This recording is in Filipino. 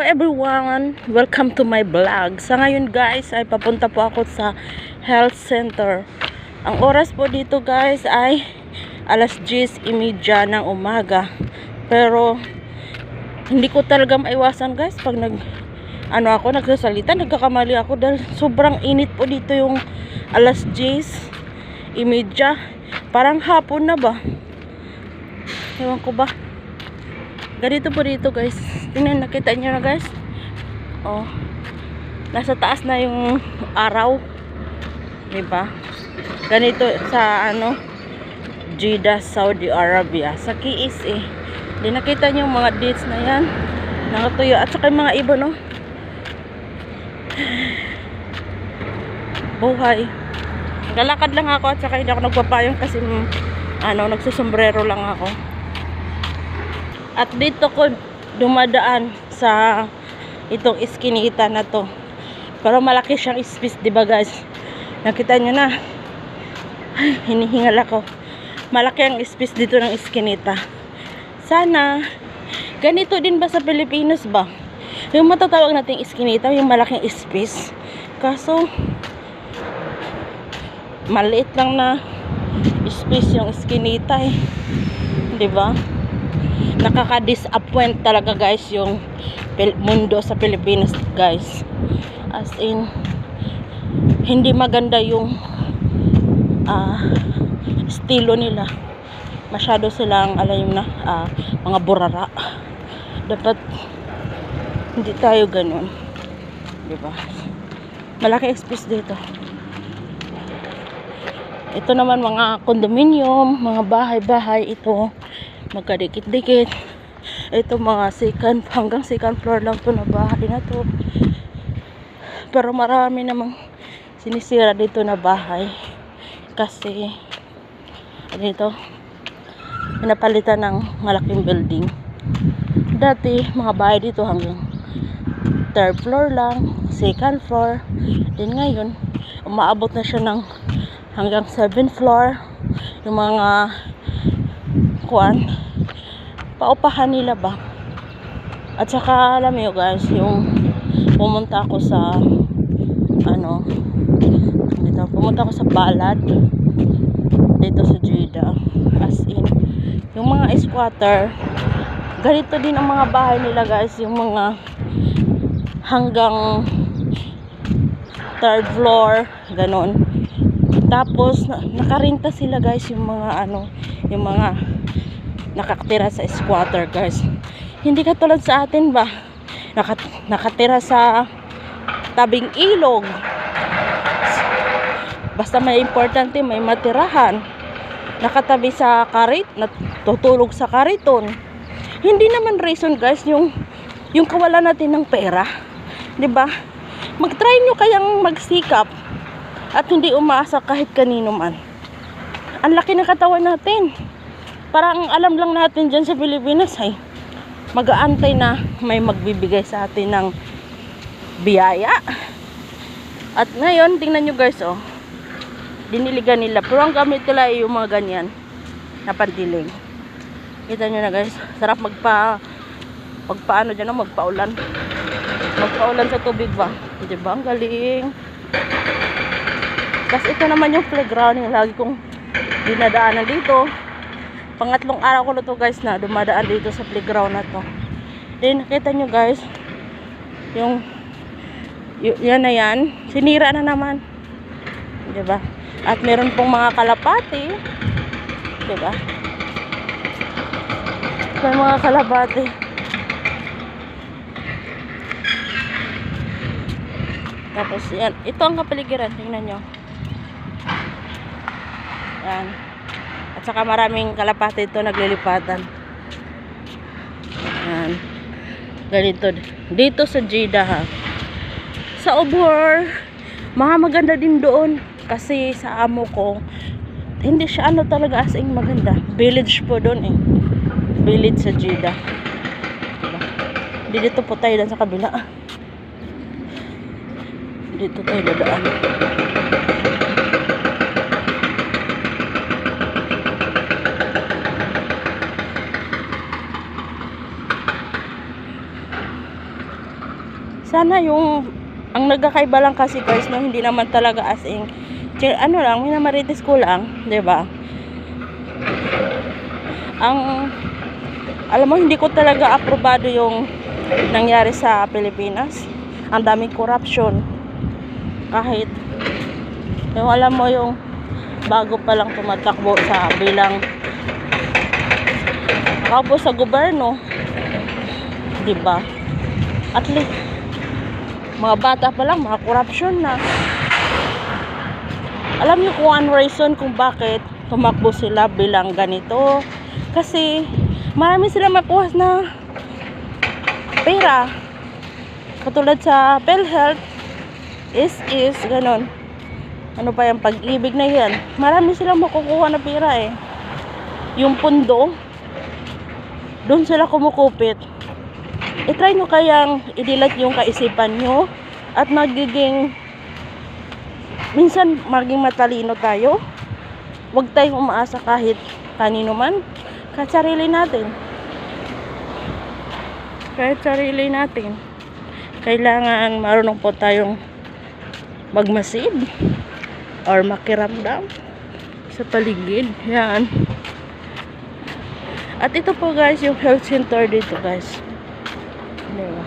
everyone! Welcome to my vlog. Sa ngayon guys ay papunta po ako sa health center. Ang oras po dito guys ay alas 10:30 ng umaga. Pero hindi ko talaga maiwasan guys pag nagsasalita, nagkakamali ako dahil sobrang init po dito yung alas 10:30. Parang hapon na ba? Ewan ko ba? Ganito po dito guys. Tingnan, nakita nyo na guys. Oh, nasa taas na yung araw. Diba? Ganito sa Jeddah, Saudi Arabia. Sa Kiis eh. Di nakita nyo yung mga dates na yan. Nakatuyo. At saka yung mga iba no. Buhay. Galakad lang ako at saka hindi ako nagpapayong kasi nagsusombrero lang ako. At dito ko dumadaan sa itong iskinita na to. Pero malaki siyang space, diba guys? Nakita nyo na. Ay, hinihingal ako. Malaki ang space dito ng iskinita. Sana, ganito din ba sa Pilipinas ba? Yung matatawag nating iskinita, yung malaking space. Kaso, maliit lang na space yung iskinita eh. Diba? Nakaka-disappoint talaga guys yung mundo sa Pilipinas guys. As in, hindi maganda yung estilo nila. Masyado silang mga burara. Dapat hindi tayo ganun, diba? Malaki space dito. Ito naman mga condominium, mga bahay-bahay ito, magkadikit-dikit. Ito mga hanggang second floor lang to na bahay na to. Pero marami namang sinisira dito na bahay kasi dito pinapalitan ng malaking building. Dati mga bahay dito hanggang third floor lang, second floor. Din ngayon umaabot na siya ng hanggang 7th floor. Yung mga paupahan nila ba. At saka alam niyo guys, yung pumunta ako sa Balad dito sa Jeddah. As in, yung mga squatter, ganito din ang mga bahay nila guys, yung mga hanggang third floor, ganon. Tapos nakarenta sila guys, yung mga nakatira sa squatter guys. Hindi katulad sa atin ba, nakatira sa tabing ilog. Basta may importante, may matirahan. Nakatabi sa karit, natutulog sa kariton. Hindi naman reason guys yung kawalan natin ng pera, 'di ba? Mag-try nyo kayang magsikap at hindi umaasa kahit kanino man. Ang laki ng katawan natin. Parang alam lang natin dyan sa Pilipinas ay mag-aantay na may magbibigay sa atin ng biyaya. At ngayon, tingnan nyo guys, oh, diniligan nila. Pero ang gamit nila ay yung mga ganyan na pandiling. Kita nyo na guys, sarap magpaulan sa tubig ba, diba? Ang galing. Tapos ito naman yung playground yung lagi kong dinadaanan dito. Pangatlong araw ko na to guys na dumadaan dito sa playground na to. Then nakita nyo guys, yan na yan, sinira na naman, diba? At meron pong mga kalapati, diba? May mga kalapati. Tapos yan, ito ang kapaligiran, tingnan nyo. Yan. At saka maraming kalapati ito naglilipatan. Yan. Ganito. Dito sa Jeddah ha. Sa Obor, maganda din doon. Kasi sa amo ko, hindi siya talaga as in maganda. Village po doon eh. Village sa Jeddah. Diba? Dito po tayo sa kabila. Dito tayo dadaan. Sana yung ang nagkakaiba lang kasi guys, no, hindi naman talaga as in ano lang, minamarites ko lang, 'di ba? Alam mo, hindi ko talaga aprobado yung nangyari sa Pilipinas. Ang daming corruption. Kahit yung alam mo yung bago pa lang tumatakbo sa bilang kaupo sa gobyerno, 'di ba? At least mga bata pa lang mga corruption na. Alam niyo kung ano reason kung bakit tumakbo sila bilang ganito? Kasi marami sila makuha na pera. Katulad sa PhilHealth, is ganon. Ano pa yung pag-ibig na yan? Marami silang makukuha na pera eh. Yung pundo, doon sila kumukupit. I-try nyo kayang i-delete yung kaisipan nyo at minsan maging matalino tayo. Huwag tayong umaasa kahit kanino man. Kahit sarili natin. Kailangan marunong po tayong magmasid or makiramdam sa paligid. Yan. At ito po guys, yung health center dito guys. Diba?